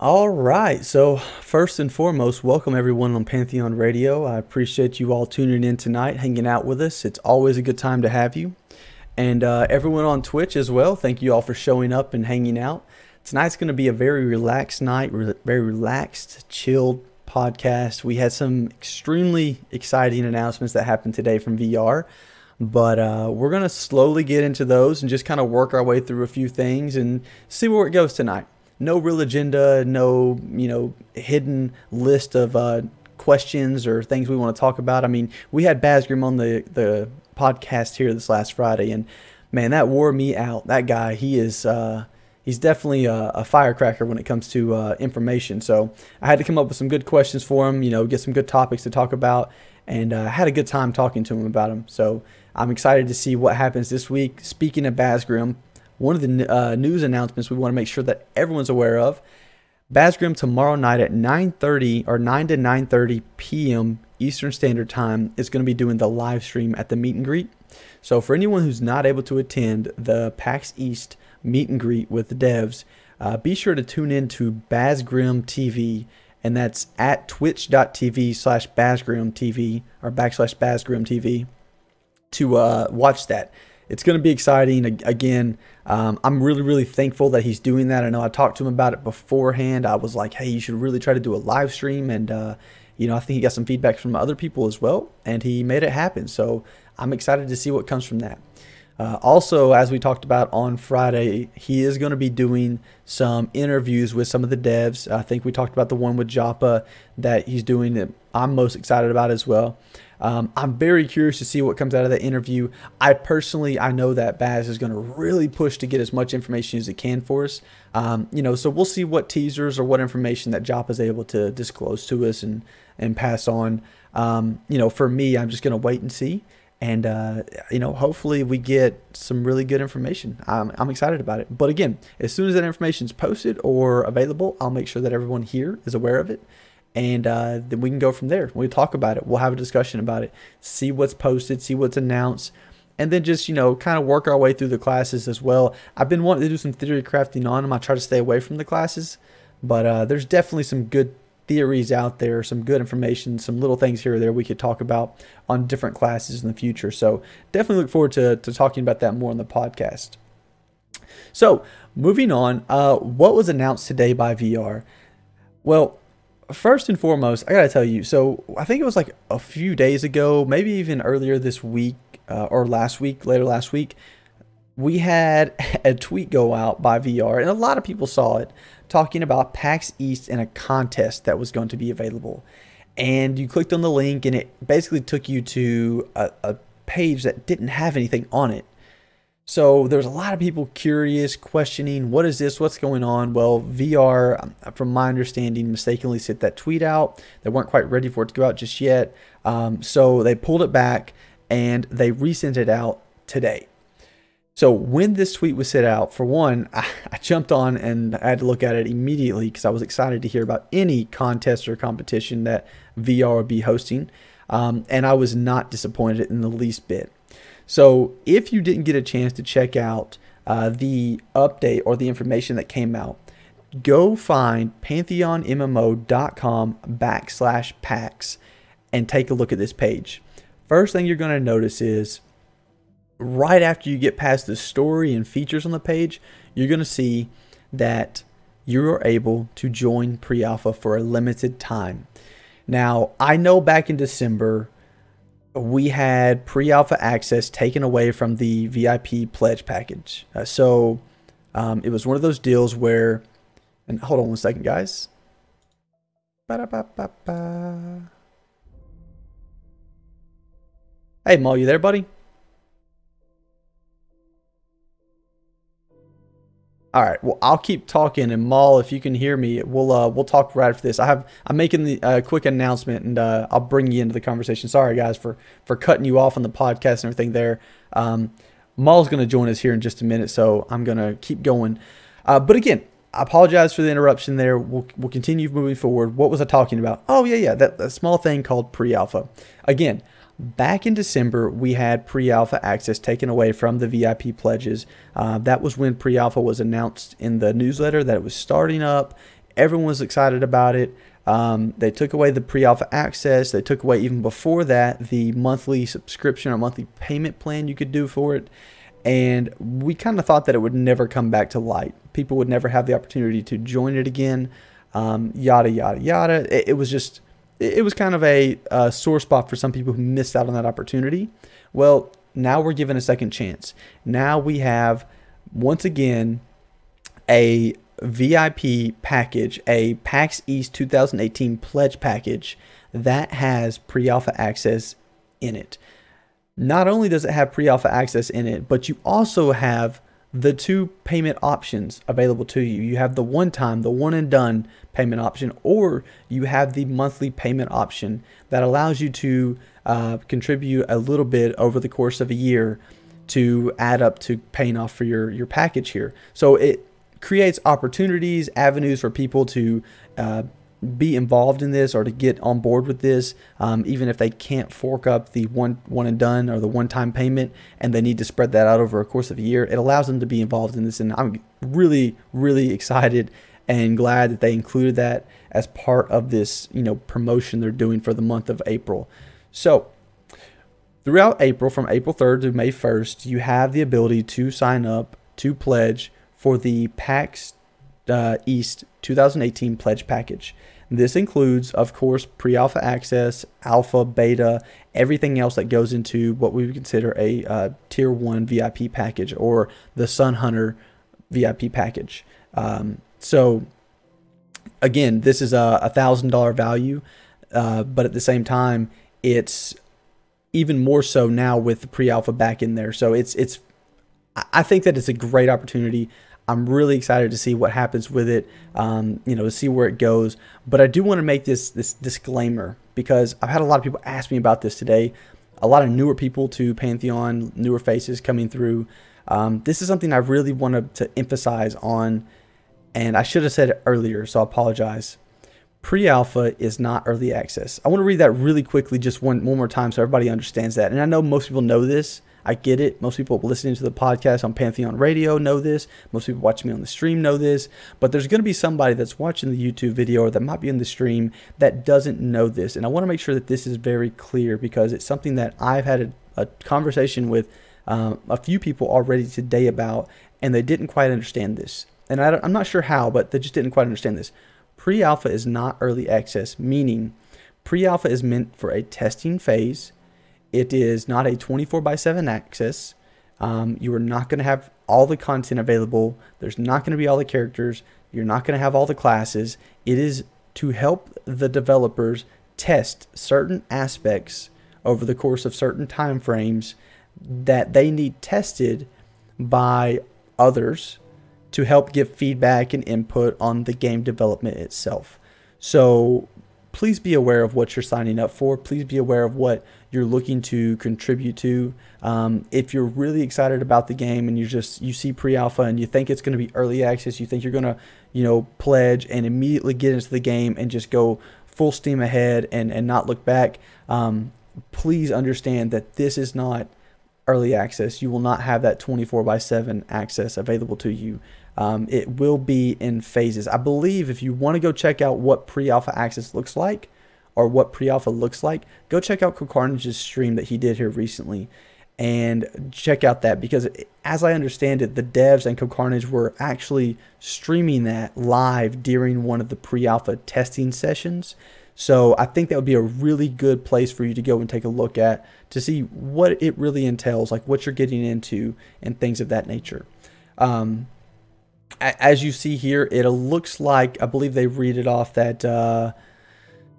All right. So, first and foremost, welcome everyone on Pantheon Radio. I appreciate you all tuning in tonight, hanging out with us. It's always a good time to have you. And everyone on Twitch as well, thank you all for showing up and hanging out. Tonight's going to be a very relaxed night, very relaxed, chilled podcast. We had some extremely exciting announcements that happened today from VR. But we're going to slowly get into those and just kind of work our way through a few things and see where it goes tonight. No real agenda, no, hidden list of questions or things we want to talk about. I mean, we had Basgrim on the podcast here this last Friday, and man, that wore me out. That guy, he's definitely a firecracker when it comes to information. So I had to come up with some good questions for him, get some good topics to talk about, and I had a good time talking to him about them. So I'm excited to see what happens this week. Speaking of Basgrim, one of the news announcements we want to make sure that everyone's aware of, Basgrim tomorrow night at 9:30 or 9 to 9:30 p.m. Eastern Standard Time is going to be doing the live stream at the meet and greet. So for anyone who's not able to attend the PAX East meet and greet with the devs, be sure to tune in to Basgrim TV, and that's at twitch.tv/BasgrimTV or /BasgrimTV to watch that. It's going to be exciting. Again, I'm really thankful that he's doing that. I know I talked to him about it beforehand. I was like, hey, you should really try to do a live stream. And, I think he got some feedback from other people as well. And he made it happen. So I'm excited to see what comes from that. Also, as we talked about on Friday, he is going to be doing some interviews with some of the devs. I think we talked about the one with Joppa that he's doing that I'm most excited about as well. I'm very curious to see what comes out of that interview. I know that Baz is going to really push to get as much information as he can for us. So we'll see what teasers or what information that Joppa is able to disclose to us and pass on. For me, I'm just going to wait and see. And, hopefully we get some really good information. I'm excited about it. But again, as soon as that information is posted or available, I'll make sure that everyone here is aware of it. And then we can go from there. We'll talk about it. We'll have a discussion about it. See what's posted, see what's announced. And then just, kind of work our way through the classes as well. I've been wanting to do some theory crafting on them. I try to stay away from the classes. But there's definitely some good theories out there, some good information, some little things here or there we could talk about on different classes in the future. So definitely look forward to talking about that more on the podcast. So moving on, what was announced today by VR? Well, first and foremost, I gotta tell you, so I think it was like a few days ago, maybe even earlier this week or later last week, we had a tweet go out by VR, and a lot of people saw it, talking about PAX East and a contest that was going to be available. And you clicked on the link, and it basically took you to a page that didn't have anything on it. So there's a lot of people curious, questioning, what is this? What's going on? Well, VR, from my understanding, mistakenly sent that tweet out. They weren't quite ready for it to go out just yet. So they pulled it back and they resent it out today. So when this tweet was sent out, for one, I jumped on and I had to look at it immediately because I was excited to hear about any contest or competition that VR would be hosting. And I was not disappointed in the least bit. So if you didn't get a chance to check out the update or the information that came out, go find PantheonMMO.com/PAX and take a look at this page. First thing you're going to notice is right after you get past the story and features on the page, you're going to see that you are able to join pre-alpha for a limited time. Now, I know back in December, we had pre-alpha access taken away from the VIP pledge package. So it was one of those deals where, and hold on one second, guys. Ba-da-ba-ba-ba. Hey, Maul, you there, buddy? All right. Well, I'll keep talking, and Maul, if you can hear me, we'll talk right after this. I'm making the quick announcement, and I'll bring you into the conversation. Sorry, guys, for cutting you off on the podcast and everything there. Maul's going to join us here in just a minute, so I'm going to keep going. But again, I apologize for the interruption there. We'll continue moving forward. What was I talking about? Oh yeah, that small thing called pre-alpha. Again, back in December, we had pre-alpha access taken away from the VIP pledges. That was when pre-alpha was announced in the newsletter that it was starting up. Everyone was excited about it. They took away the pre-alpha access. They took away, even before that, the monthly subscription or monthly payment plan you could do for it. And we kind of thought that it would never come back to light. People would never have the opportunity to join it again. Yada, yada, yada. It was kind of a sore spot for some people who missed out on that opportunity. Well, now we're given a second chance. Now we have, once again, a VIP package, a PAX East 2018 pledge package that has pre-alpha access in it. Not only does it have pre-alpha access in it, but you also have the two payment options available to you. You have the one-time, the one and done payment option, or you have the monthly payment option that allows you to contribute a little bit over the course of a year to add up to paying off for your package here. So it creates opportunities, avenues for people to be involved in this or to get on board with this, even if they can't fork up the one and done or the one-time payment and they need to spread that out over a course of a year. It allows them to be involved in this, and I'm really, really excited and glad that they included that as part of this, promotion they're doing for the month of April. So throughout April, from April 3rd to May 1st, you have the ability to sign up to pledge for the PAX East 2018 pledge package. This includes, of course, pre-alpha access, alpha, beta, everything else that goes into what we would consider a tier 1 VIP package, or the Sun Hunter VIP package. So again, this is a $1,000 value, but at the same time, it's even more so now with the pre-alpha back in there. So I think that it's a great opportunity. I'm really excited to see what happens with it, to see where it goes. But I do want to make this disclaimer, because I've had a lot of people ask me about this today. A lot of newer people to Pantheon, newer faces coming through. This is something I really wanted to emphasize on, and I should have said it earlier, so I apologize. Pre-alpha is not early access. I want to read that really quickly just one more time so everybody understands that. And I know most people know this. I get it. Most people listening to the podcast on Pantheon Radio know this. Most people watching me on the stream know this. But there's going to be somebody that's watching the YouTube video or that might be in the stream that doesn't know this. And I want to make sure that this is very clear, because it's something that I've had a conversation with a few people already today about, and they didn't quite understand this. And I'm not sure how, but they just didn't quite understand this. Pre-alpha is not early access, meaning pre-alpha is meant for a testing phase. It is not a 24/7 access. You are not going to have all the content available. There's not going to be all the characters. You're not going to have all the classes. It is to help the developers test certain aspects over the course of certain time frames that they need tested by others to help give feedback and input on the game development itself. So please be aware of what you're signing up for. Please be aware of what you're looking to contribute to. If you're really excited about the game and you see pre-alpha and you think it's going to be early access, you think you're going to, pledge and immediately get into the game and just go full steam ahead and not look back, please understand that this is not early access. You will not have that 24/7 access available to you. It will be in phases. I believe if you want to go check out what pre-alpha access looks like, or what pre-alpha looks like, go check out Carnage's stream that he did here recently and check out that, because as I understand it, the devs and Carnage were actually streaming that live during one of the pre-alpha testing sessions. So I think that would be a really good place for you to go and take a look at to see what it really entails, like what you're getting into and things of that nature. As you see here, it looks like, I believe they read it off that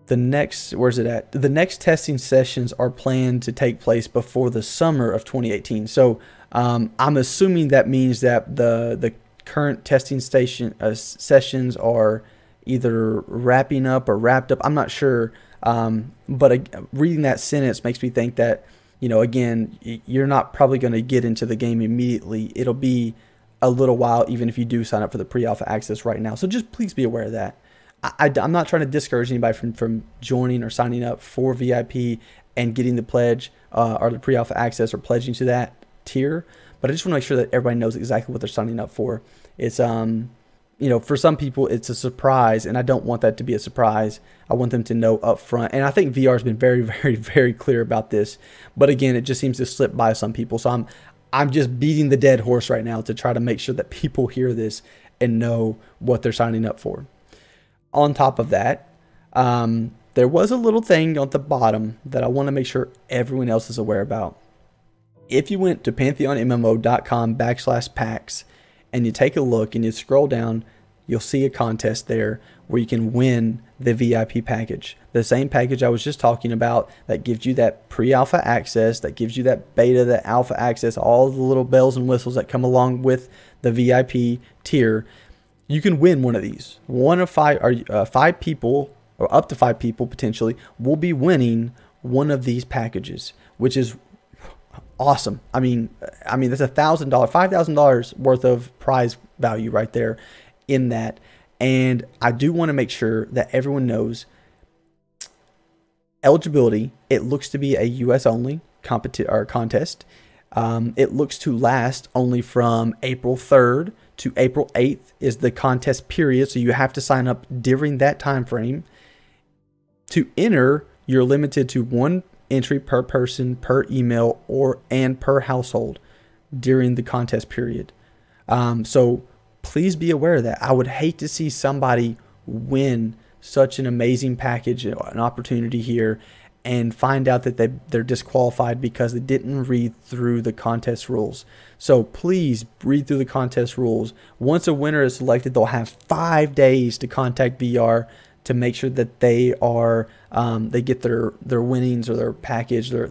the next, where's it at? The next testing sessions are planned to take place before the summer of 2018. So I'm assuming that means that the current testing sessions are either wrapping up or wrapped up. I'm not sure. But reading that sentence makes me think that, again, you're not probably going to get into the game immediately. It'll be a little while, even if you do sign up for the pre-alpha access right now. So just please be aware of that. I'm not trying to discourage anybody from joining or signing up for VIP and getting the pledge or the pre-alpha access or pledging to that tier, but I just want to make sure that everybody knows exactly what they're signing up for. It's for some people it's a surprise, and I don't want that to be a surprise. I want them to know up front. And I think VR has been very, very, very clear about this. But again, it just seems to slip by some people. So I'm just beating the dead horse right now to try to make sure that people hear this and know what they're signing up for. On top of that, there was a little thing on the bottom that I want to make sure everyone else is aware about. If you went to pantheonmmo.com/PAX and you take a look and you scroll down, you'll see a contest there where you can win the VIP package. The same package I was just talking about that gives you that pre-alpha access, that gives you that beta, that alpha access, all the little bells and whistles that come along with the VIP tier. You can win one of these. One of five people, or up to 5 people potentially, will be winning one of these packages, which is awesome. I mean that's $5,000 worth of prize value right there in that. And I do want to make sure that everyone knows eligibility. It looks to be a US only contest. It looks to last only from April 3rd to April 8th is the contest period. So you have to sign up during that time frame. To enter, you're limited to 1 entry per person, per email, and per household during the contest period. So please be aware of that. I would hate to see somebody win such an amazing package, an opportunity here, and find out that they're disqualified because they didn't read through the contest rules. So please read through the contest rules. Once a winner is selected, they'll have 5 days to contact VR to make sure that they are they get their winnings or their package, their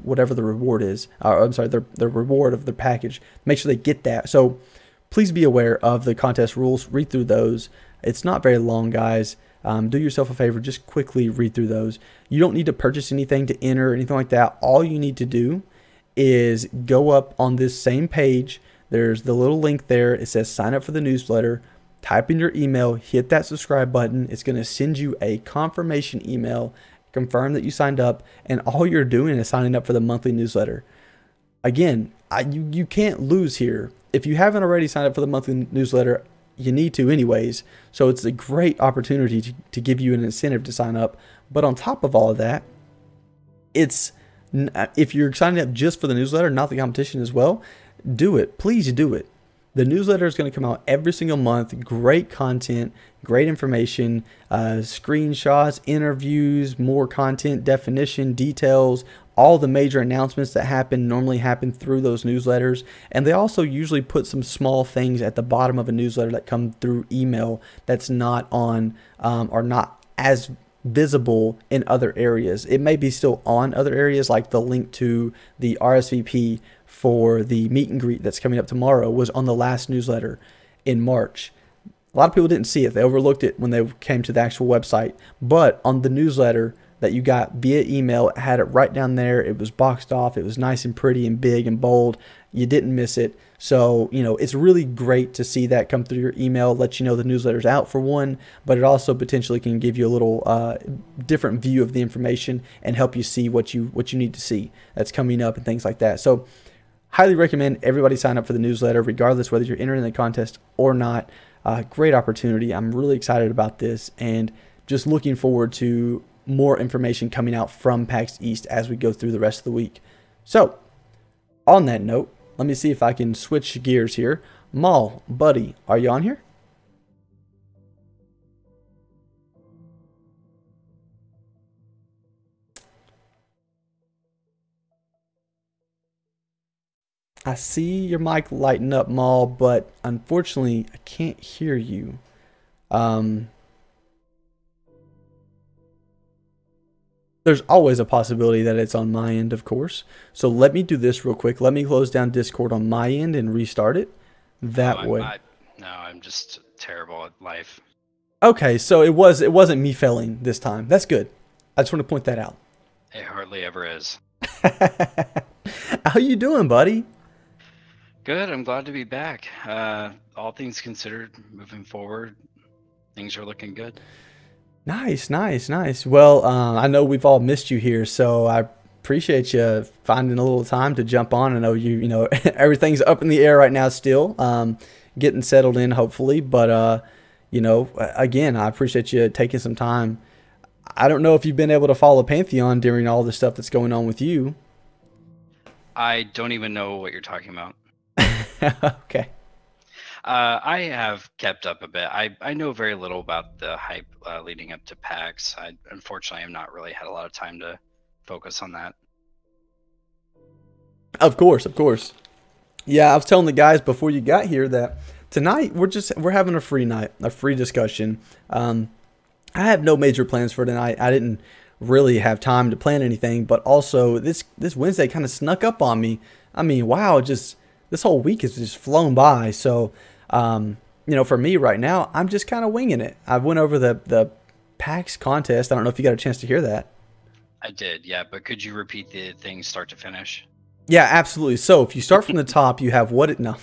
whatever the reward is. I'm sorry, their reward of their package. Make sure they get that. So please be aware of the contest rules. Read through those. It's not very long, guys. Do yourself a favor. Just quickly read through those. You don't need to purchase anything to enter or anything like that. All you need to do is go up on this same page. There's the little link there. It says sign up for the newsletter. Type in your email, hit that subscribe button. It's going to send you a confirmation email, confirm that you signed up, and all you're doing is signing up for the monthly newsletter. Again, you can't lose here. If you haven't already signed up for the monthly newsletter, you need to anyways. So it's a great opportunity to give you an incentive to sign up. But on top of all of that, if you're signing up just for the newsletter, not the competition as well, do it. Please do it. The newsletter is going to come out every single month. Great content, great information, screenshots, interviews, more content, definition, details, all the major announcements that normally happen through those newsletters. And they also usually put some small things at the bottom of a newsletter that come through email that's not on or not as visible in other areas. It may be still on other areas, like the link to the RSVP for the meet and greet that's coming up tomorrow was on the last newsletter in March. A lot of people didn't see it. They overlooked it when they came to the actual website. But on the newsletter that you got via email, it had it right down there. It was boxed off. It was nice and pretty and big and bold. You didn't miss it. So, it's really great to see that come through your email, let you know the newsletter's out for one, but it also potentially can give you a little different view of the information and help you see what you need to see that's coming up and things like that. So highly recommend everybody sign up for the newsletter, regardless whether you're entering the contest or not. Great opportunity. I'm really excited about this and just looking forward to more information coming out from PAX East as we go through the rest of the week. So, on that note, let me see if I can switch gears here. Maul, buddy, are you on here? I see your mic lighting up, Maul, but unfortunately, I can't hear you. There's always a possibility that it's on my end, of course. So let me do this real quick. Let me close down Discord on my end and restart it. That way. No, I'm just terrible at life. Okay, so it wasn't me failing this time. That's good. I just want to point that out. It hardly ever is. How you doing, buddy? Good. I'm glad to be back. All things considered, moving forward, things are looking good. Nice. Well, I know we've all missed you here, so I appreciate you finding a little time to jump on. I know you know everything's up in the air right now still, getting settled in hopefully, but Again, I appreciate you taking some time. I don't know if you've been able to follow Pantheon during all the stuff that's going on with you. I don't even know what you're talking about. Okay. I have kept up a bit. I know very little about the hype leading up to PAX. I unfortunately have not really had a lot of time to focus on that. Of course, of course. Yeah, I was telling the guys before you got here that tonight we're having a free night, a free discussion. I have no major plans for tonight. I didn't really have time to plan anything, but also this Wednesday kind of snuck up on me. I mean, wow, just this whole week has just flown by. So, for me right now, I'm just kind of winging it. I went over the PAX contest. I don't know if you got a chance to hear that. I did, yeah, but could you repeat the thing start to finish? Yeah, absolutely. So if you start from the top, you have what it no.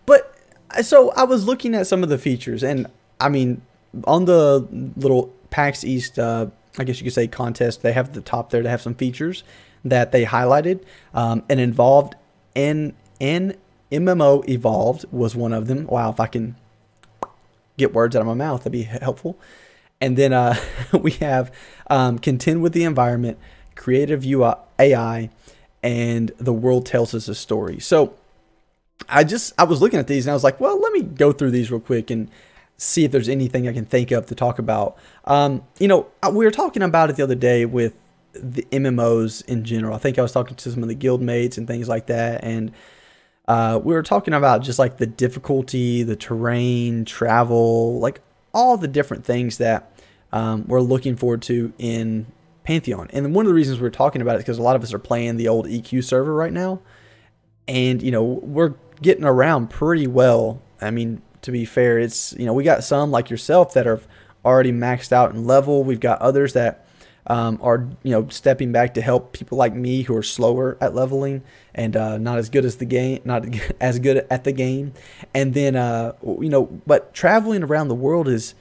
But so I was looking at some of the features, and I mean, on the little PAX East, I guess you could say contest, they have at the top there to have some features that they highlighted, and involved in MMO evolved was one of them. Wow, if I can get words out of my mouth, that'd be helpful. And then we have contend with the environment, creative UI, AI, and the world tells us a story. So I was looking at these and I was like, well, let me go through these real quick and see if there's anything I can think of to talk about. We were talking about it the other day with the MMOs in general. I think I was talking to some of the guild mates and things like that, and we were talking about just like the difficulty, the terrain, travel, like all the different things that we're looking forward to in Pantheon. And one of the reasons we're talking about it is because a lot of us are playing the old EQ server right now, and we're getting around pretty well. I mean, to be fair, it's we got some like yourself that are already maxed out in level. We've got others that are stepping back to help people like me who are slower at leveling and not as good as the game, not as good at the game. And then but traveling around the world is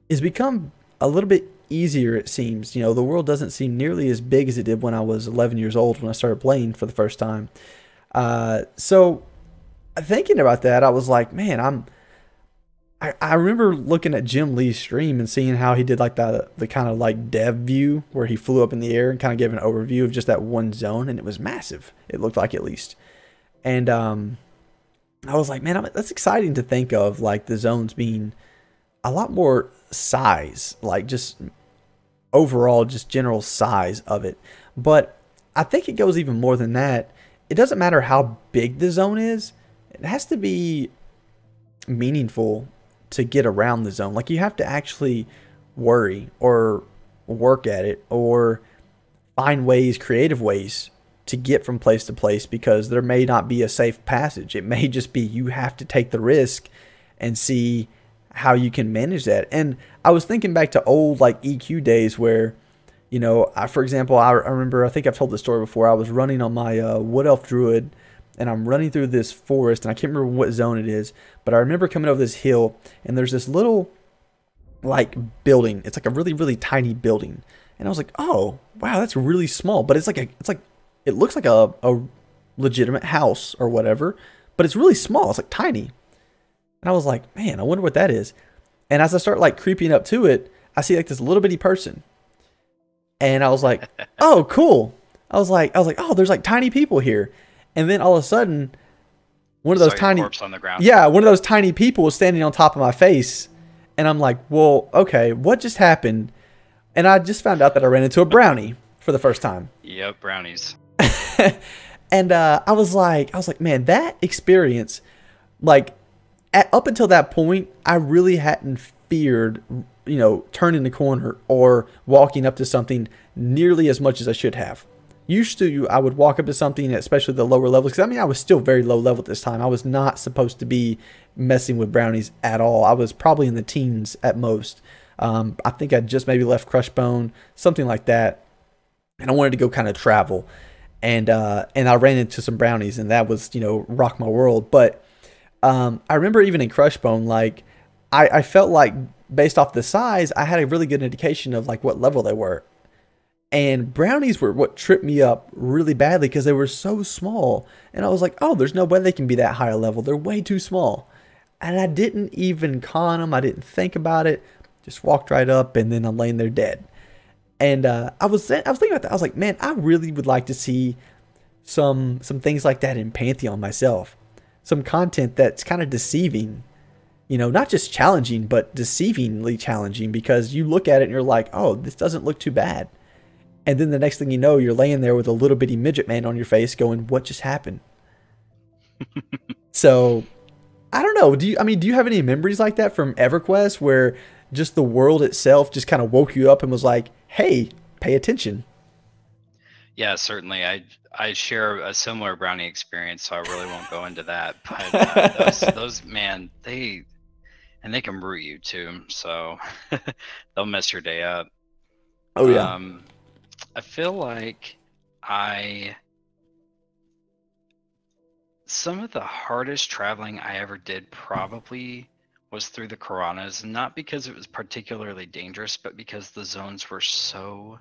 become a little bit easier, it seems. The world doesn't seem nearly as big as it did when I was 11 years old when I started playing for the first time. So thinking about that, I was like, man, I remember looking at Jim Lee's stream and seeing how he did like the kind of like dev view where he flew up in the air and kind of gave an overview of just that one zone, and it was massive. It looked like, at least. And I was like, man, that's exciting to think of, like the zones being a lot more size, like just overall, just general size of it. But I think it goes even more than that. It doesn't matter how big the zone is. It has to be meaningful to get around the zone. Like, you have to actually worry or work at it or find ways, creative ways to get from place to place, because there may not be a safe passage. It may just be you have to take the risk and see how you can manage that. And I was thinking back to old like EQ days where, for example, I remember, I think I've told this story before. I was running on my Wood Elf Druid, and I'm running through this forest, and I can't remember what zone it is, but I remember coming over this hill, and there's this little like building. It's like a really, really tiny building. And I was like, oh, wow, that's really small. But it looks like a legitimate house or whatever, but it's really small. It's like tiny. And I was like, man, I wonder what that is. And as I start like creeping up to it, I see like this little bitty person. And I was like, oh, cool. I was like, oh, there's like tiny people here. And then all of a sudden, one of those tiny corpse on the ground. Yeah, one of those tiny people was standing on top of my face. And I'm like, well, okay, what just happened? And I just found out that I ran into a brownie for the first time. Yep, brownies. And I was like, man, that experience, like, up until that point, I really hadn't feared, turning the corner or walking up to something nearly as much as I should have. Used to, I would walk up to something, especially the lower levels, because I was still very low level at this time. I was not supposed to be messing with brownies at all. I was probably in the teens at most. I think I just maybe left Crushbone, something like that. And I wanted to go kind of travel. And I ran into some brownies, and that was, rock my world. But I remember even in Crushbone, like, I felt like based off the size, I had a really good indication of like what level they were. And brownies were what tripped me up really badly because they were so small. And I was like, oh, there's no way they can be that high a level. They're way too small. And I didn't even con them. I didn't think about it. Just walked right up, and then I'm laying there dead. And I was thinking about that. I was like, man, I really would like to see some things like that in Pantheon myself. Some content that's kind of deceiving. You know, not just challenging, but deceivingly challenging, because you look at it and you're like, oh, this doesn't look too bad. And then the next thing you know, you're laying there with a little bitty midget man on your face going, what just happened? So, I don't know. Do you have any memories like that from EverQuest where just the world itself just kind of woke you up and was like, hey, pay attention? Yeah, certainly. I share a similar brownie experience, so I really won't go into that. But those man, they can root you too, so they'll mess your day up. Oh, yeah. I feel like some of the hardest traveling I ever did probably was through the Karanas, not because it was particularly dangerous, but because the zones were so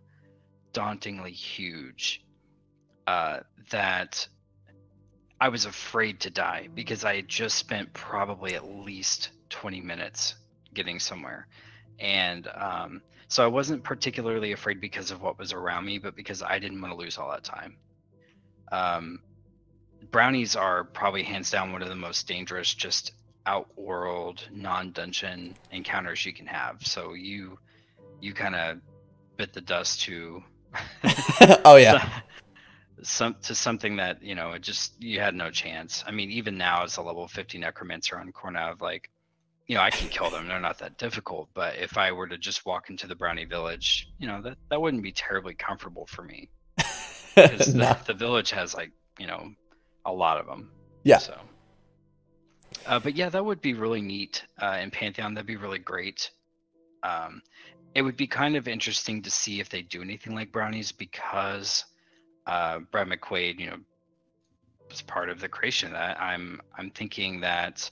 dauntingly huge that I was afraid to die, because I had just spent probably at least 20 minutes getting somewhere. And so I wasn't particularly afraid because of what was around me, but because I didn't want to lose all that time. Brownies are probably hands down one of the most dangerous, just outworld, non-dungeon encounters you can have. So you kind of bit the dust to Oh, yeah. something that, you know, you had no chance. I mean, even now as a level 50 necromancer on Cornav, like, you know, I can kill them. They're not that difficult. But if I were to just walk into the Brownie village, you know, that wouldn't be terribly comfortable for me, because No. the village has, like, you know, a lot of them. Yeah. So, but yeah, that would be really neat in Pantheon. That'd be really great. It would be kind of interesting to see if they do anything like Brownies, because Brad McQuaid, you know, was part of the creation of that. I'm thinking that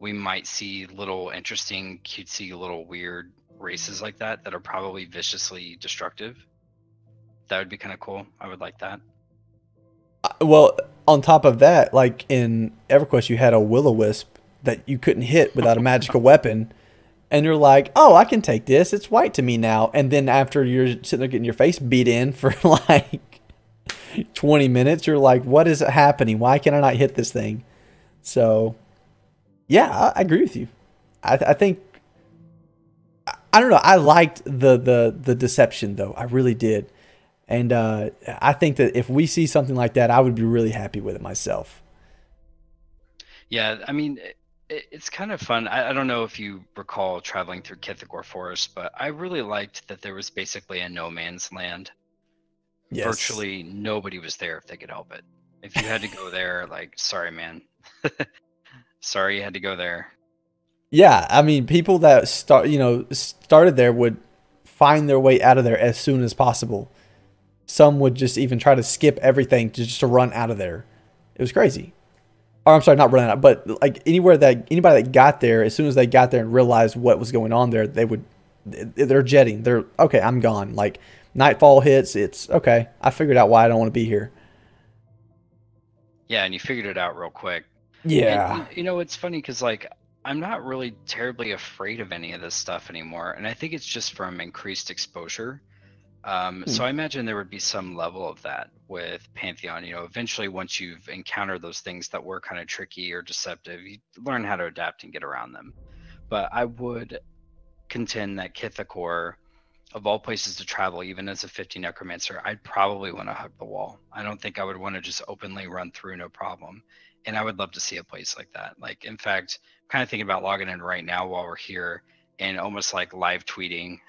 we might see little interesting, cutesy, little weird races like that are probably viciously destructive. That would be kind of cool. I would like that. Well, on top of that, like in EverQuest, you had a will-o-wisp that you couldn't hit without a magical weapon. And you're like, oh, I can take this. It's white to me now. And then after you're sitting there getting your face beat in for like 20 minutes, you're like, what is happening? Why can I not hit this thing? So, yeah, I agree with you. I think, I don't know. I liked the deception, though. I really did. And I think that if we see something like that, I would be really happy with it myself. Yeah, I mean, it's kind of fun. I don't know if you recall traveling through Kithagor Forest, but I really liked that there was basically a no man's land. Yes. Virtually nobody was there if they could help it. If you had to go there, like, sorry, man. Sorry you had to go there. Yeah, I mean, people that started there would find their way out of there as soon as possible. Some would just even try to skip everything to run out of there. It was crazy. Or I'm sorry, not run out, but like anybody that got there, as soon as they got there and realized what was going on there, they're jetting. They're okay, I'm gone. Like nightfall hits, it's okay. I figured out why I don't want to be here. Yeah, and you figured it out real quick. Yeah. And, you know, it's funny because, like, I'm not really terribly afraid of any of this stuff anymore. And I think it's just from increased exposure. So I imagine there would be some level of that with Pantheon. You know, eventually once you've encountered those things that were kind of tricky or deceptive, you learn how to adapt and get around them. But I would contend that Kithakor, of all places to travel, even as a 50 necromancer, I'd probably want to hug the wall. I don't think I would want to just openly run through no problem. And I would love to see a place like that. Like, in fact, I'm kind of thinking about logging in right now while we're here and almost like live tweeting,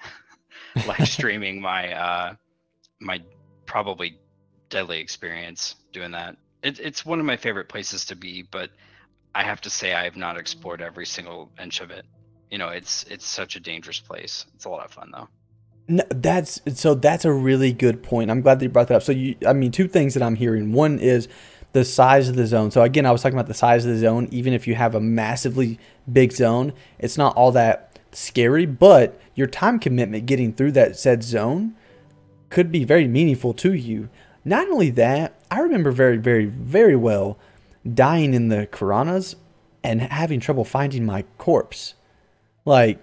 live streaming my my probably deadly experience doing that. It's one of my favorite places to be, but I have to say I have not explored every single inch of it. You know, it's such a dangerous place. It's a lot of fun though. No, that's a really good point. I'm glad that you brought that up. So I mean, two things that I'm hearing. One is the size of the zone. So again, I was talking about the size of the zone. Even if you have a massively big zone, it's not all that scary, but your time commitment getting through that said zone could be very meaningful to you. Not only that, I remember very, very, very well dying in the Karanas and having trouble finding my corpse. Like,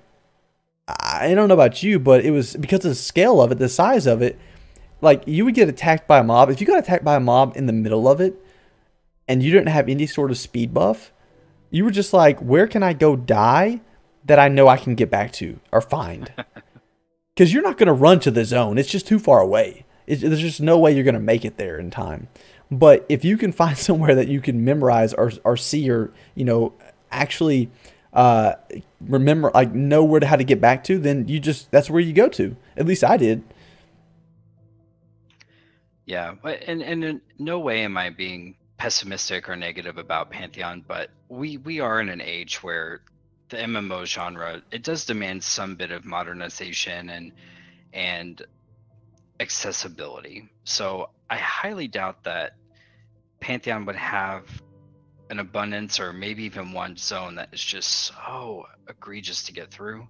I don't know about you, but it was because of the scale of it, the size of it. Like, you would get attacked by a mob. If you got attacked by a mob in the middle of it and you didn't have any sort of speed buff, you were just like, where can I go die that I know I can get back to or find? Because you're not going to run to the zone. It's just too far away. There's just no way you're going to make it there in time. But if you can find somewhere that you can memorize or see or, you know, actually remember, like, know where to, how to get back to, then you just, that's where you go to. At least I did. Yeah, and in no way am I being pessimistic or negative about Pantheon, but we are in an age where the MMO genre, it does demand some bit of modernization and accessibility. So I highly doubt that Pantheon would have an abundance or maybe even one zone that is just so egregious to get through.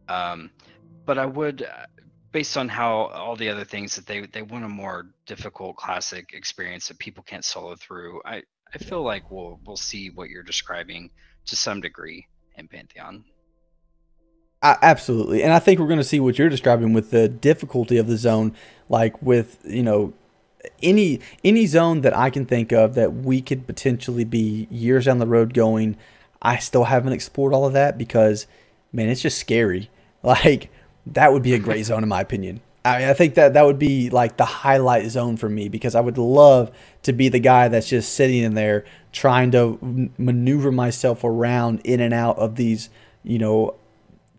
But I would, based on how all the other things that they want a more difficult classic experience that people can't solo through. I feel like we'll see what you're describing to some degree in Pantheon. Absolutely. And I think we're going to see what you're describing with the difficulty of the zone, like with, you know, any zone that I can think of that we could potentially be years down the road going. I still haven't explored all of that because, man, it's just scary. Like, that would be a great zone in my opinion. I think that would be like the highlight zone for me because I would love to be the guy that's just sitting in there trying to maneuver myself around in and out of these, you know,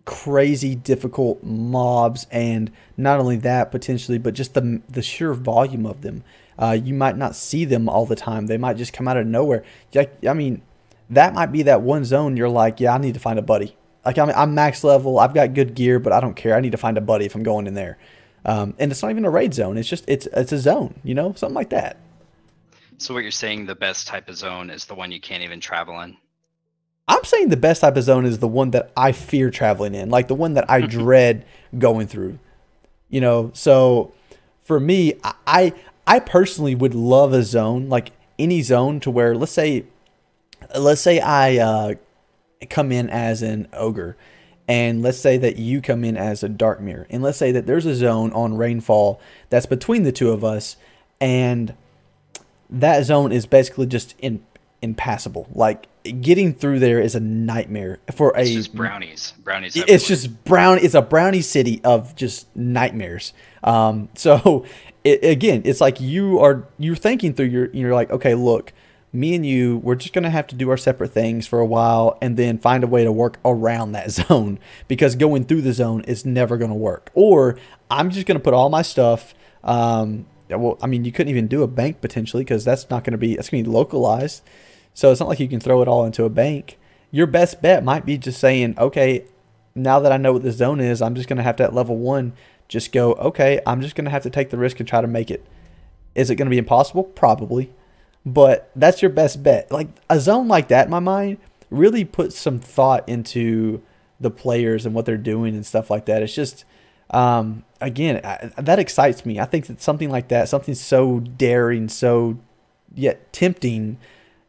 crazy difficult mobs, and not only that potentially, but just the sheer volume of them. You might not see them all the time. They might just come out of nowhere. I mean, that might be that one zone you're like, yeah, I need to find a buddy. Like, I'm max level, I've got good gear, but I don't care. I need to find a buddy if I'm going in there. And it's not even a raid zone. It's just it's a zone, you know, something like that. So what you're saying, the best type of zone is the one you can't even travel in? I'm saying the best type of zone is the one that I fear traveling in, like the one that I dread going through. You know, so for me, I personally would love a zone, like any zone, to where let's say I come in as an ogre, and let's say that you come in as a dark mirror, and let's say that there's a zone on Rainfall that's between the two of us, and that zone is basically just impassable. Like, getting through there is a nightmare for it's just brownies it's everywhere. just brown. It's a brownie city of just nightmares. So again, it's like you're thinking through you're like, okay, look, me and you, we're just gonna have to do our separate things for a while and then find a way to work around that zone, because going through the zone is never gonna work. Or I'm just gonna put all my stuff. Well, I mean, you couldn't even do a bank potentially, because that's gonna be localized. So it's not like you can throw it all into a bank. Your best bet might be just saying, okay, now that I know what the zone is, I'm just going to have to, at level 1, just go, okay, I'm just going to have to take the risk and try to make it. Is it going to be impossible? Probably. But that's your best bet. Like, a zone like that, in my mind, really puts some thought into the players and what they're doing and stuff like that. It's just, again, that excites me. I think that something like that, something so daring, so yet tempting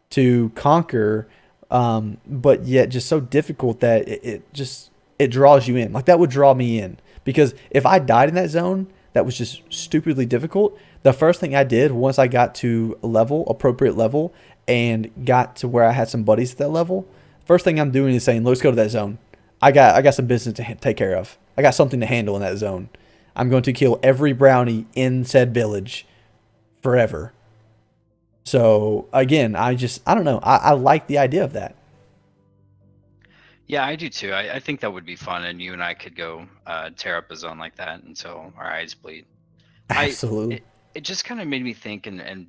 to conquer, but yet just so difficult that it draws you in. Like, that would draw me in, because if I died in that zone that was just stupidly difficult, the first thing I did once I got to appropriate level, and got to where I had some buddies at that level, first thing I'm doing is saying, let's go to that zone. I got some business to take care of. I got something to handle in that zone. I'm going to kill every brownie in said village forever. So again, I don't know. I like the idea of that. Yeah, I do too. I think that would be fun, and you and I could go tear up a zone like that until our eyes bleed. Absolutely. It just kind of made me think and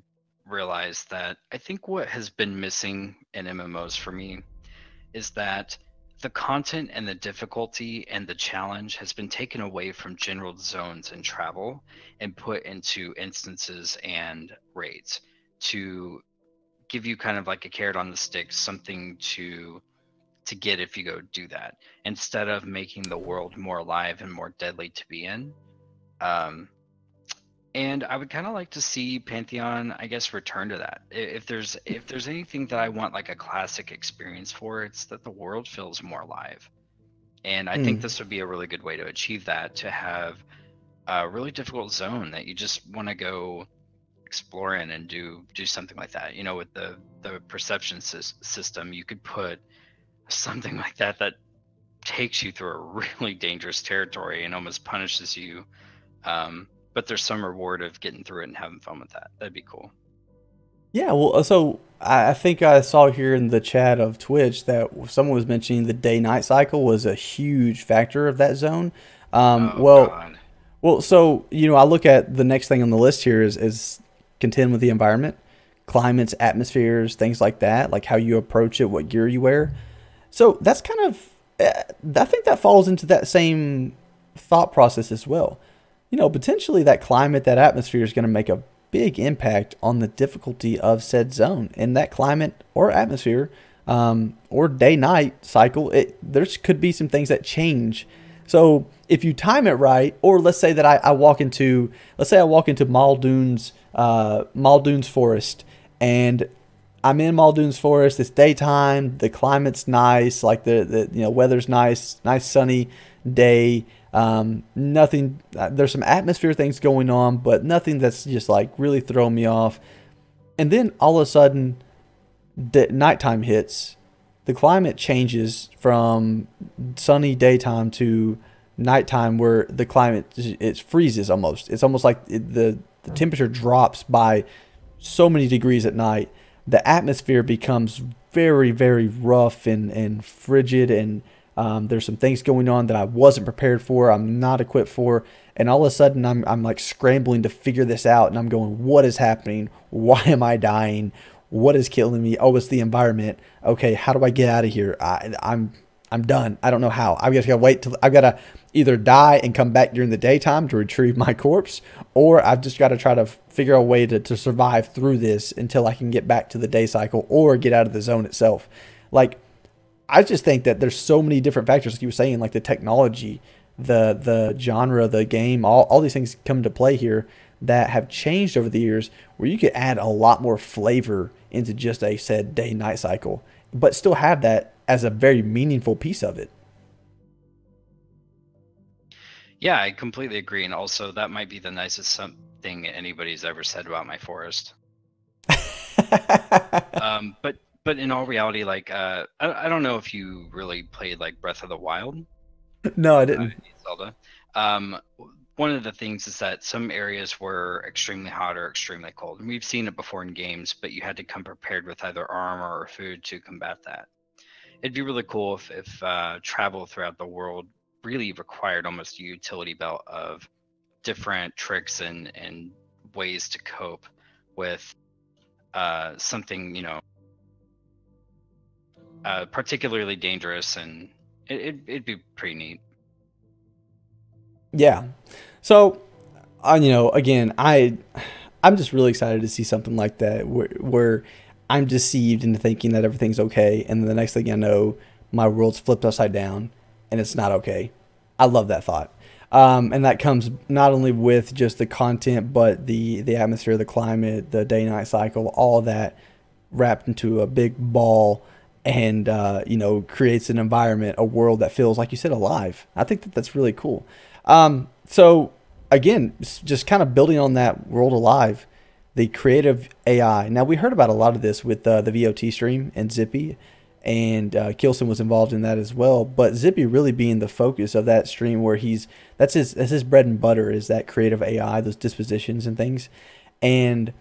realize that I think what has been missing in MMOs for me is that the content and the difficulty and the challenge has been taken away from general zones and travel and put into instances and raids to give you kind of like a carrot on the stick, something to get if you go do that, instead of making the world more alive and more deadly to be in. Um, And I would kind of like to see Pantheon, I guess, return to that. If there's anything that I want like a classic experience for, it's that the world feels more alive. And I think Hmm. this would be a really good way to achieve that, to have a really difficult zone that you just want to go explore in and do something like that. You know, with the perception system, you could put something like that that takes you through a really dangerous territory and almost punishes you. But there's some reward of getting through it and having fun with that. That'd be cool. Yeah, well, so I think I saw here in the chat of Twitch that someone was mentioning the day-night cycle was a huge factor of that zone. Um, Oh well, God. so I look at the next thing on the list here is contend with the environment, climates, atmospheres, things like that, like how you approach it, what gear you wear. So that's kind of, I think that falls into that same thought process as well. Potentially that climate, that atmosphere is going to make a big impact on the difficulty of said zone. And that climate or atmosphere or day-night cycle, there could be some things that change. So if you time it right, or let's say that I walk into, Muldoon's Forest, and I'm in Muldoon's Forest. It's daytime. The climate's nice. Like the weather's nice. Nice sunny day. Nothing. There's some atmosphere things going on, but nothing that's just like really throwing me off. And then all of a sudden, nighttime hits. The climate changes from sunny daytime to nighttime, where the climate it freezes almost. It's almost like the temperature drops by so many degrees at night. The atmosphere becomes very, very rough and frigid, and there's some things going on that I wasn't prepared for, I'm not equipped for, and all of a sudden I'm like scrambling to figure this out, and I'm going, what is happening? Why am I dying? What is killing me? Oh, it's the environment. Okay, how do I get out of here? I'm done. I don't know how. I've just got to wait till I've got to either die and come back during the daytime to retrieve my corpse, or I've just got to try to figure out a way to survive through this until I can get back to the day cycle or get out of the zone itself. Like, I just think that there's so many different factors, like you were saying, like the technology, the genre, the game, all these things come into play here that have changed over the years, where you could add a lot more flavor into just a said day-night cycle, but still have that as a very meaningful piece of it. Yeah, I completely agree. And also, that might be the nicest something anybody's ever said about my forest. But in all reality, like I don't know if you really played like Breath of the Wild, No, I didn't. Zelda. One of the things is that some areas were extremely hot or extremely cold, and we've seen it before in games. But you had to come prepared with either armor or food to combat that. It'd be really cool if travel throughout the world really required almost a utility belt of different tricks and ways to cope with something, particularly dangerous, and it'd be pretty neat. Yeah. So, again, I'm just really excited to see something like that where I'm deceived into thinking that everything's okay, and then the next thing I know, my world's flipped upside down, and it's not okay. I love that thought. And that comes not only with just the content, but the atmosphere, the climate, the day-night cycle, all of that wrapped into a big ball, and creates an environment, a world that feels, like you said, alive. I think that that's really cool. So again, just kind of building on that world alive, the creative AI. Now, we heard about a lot of this with the VOT stream and Zippy, and Kilson was involved in that as well. But Zippy really being the focus of that stream, where that's his bread and butter, is that creative AI, those dispositions and things. And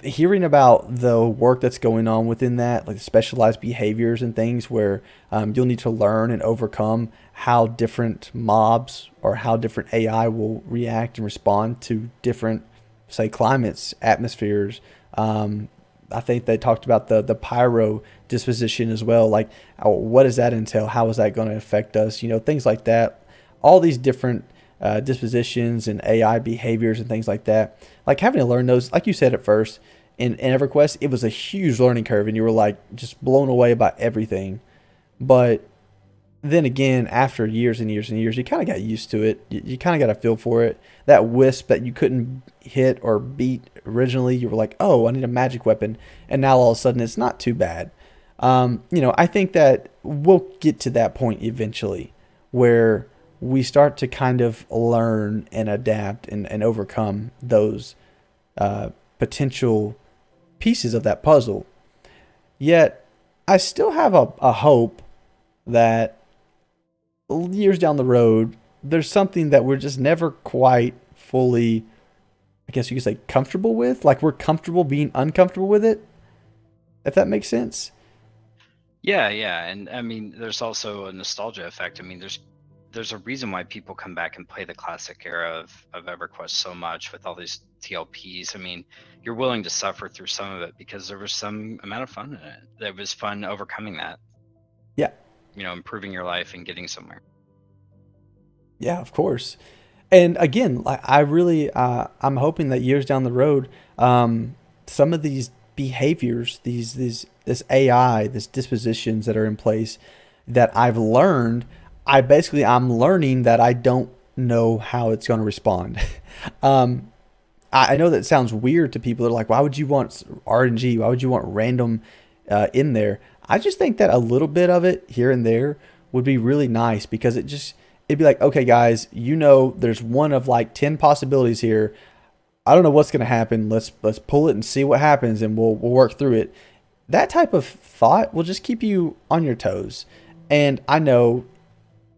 hearing about the work that's going on within that, like specialized behaviors and things, where you'll need to learn and overcome how different mobs or how different AI will react and respond to different, say, climates, atmospheres. I think they talked about the pyro disposition as well. Like, what does that entail? How is that going to affect us? Things like that. All these different dispositions and AI behaviors and things like that. Like, having to learn those, like you said at first, in EverQuest, it was a huge learning curve, and you were like just blown away by everything. But then again, after years and years and years, you kind of got used to it. You kind of got a feel for it. That wisp that you couldn't hit or beat originally, you were like, oh, I need a magic weapon. And now all of a sudden it's not too bad. You know, I think that we'll get to that point eventually where we start to kind of learn and adapt and overcome those potential pieces of that puzzle. Yet, I still have a hope that years down the road, there's something that we're just never quite fully, I guess you could say, comfortable with. Like, we're comfortable being uncomfortable with it, if that makes sense. Yeah, yeah, and I mean, there's also a nostalgia effect. I mean, there's a reason why people come back and play the classic era of EverQuest so much with all these TLPs. I mean, you're willing to suffer through some of it because there was some amount of fun in it. There was fun overcoming that. Yeah. You know, improving your life and getting somewhere. Yeah, of course. And again, like I really, I'm hoping that years down the road, some of these behaviors, this AI, this dispositions that are in place that I've learned, I'm learning that I don't know how it's going to respond. I know that sounds weird to people that are like, why would you want RNG? Why would you want random in there? I just think that a little bit of it here and there would be really nice because it'd be like, okay, guys, you know, there's one of like 10 possibilities here. I don't know what's going to happen. Let's pull it and see what happens, and we'll work through it. That type of thought will just keep you on your toes. And I know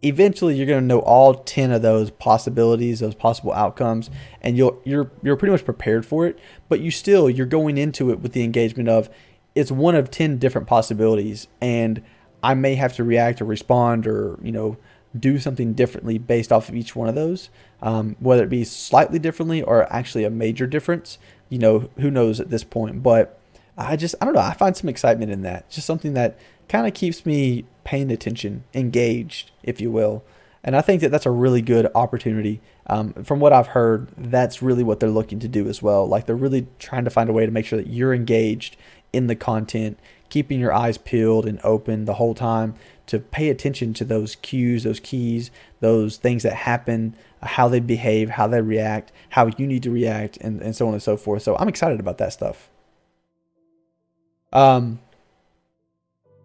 eventually you're going to know all 10 of those possibilities, those possible outcomes, and you're pretty much prepared for it. But you're going into it with the engagement of it's one of 10 different possibilities, and I may have to react or respond or, you know, do something differently based off of each one of those, whether it be slightly differently or actually a major difference. You know, who knows at this point. But I don't know. I find some excitement in that. Just something that kind of keeps me paying attention, engaged, if you will. And I think that that's a really good opportunity. From what I've heard, that's really what they're looking to do as well. Like, they're really trying to find a way to make sure that you're engaged in the content, keeping your eyes peeled and open the whole time to pay attention to those cues, those keys, those things that happen, how they behave, how they react, how you need to react, and so on and so forth. So I'm excited about that stuff.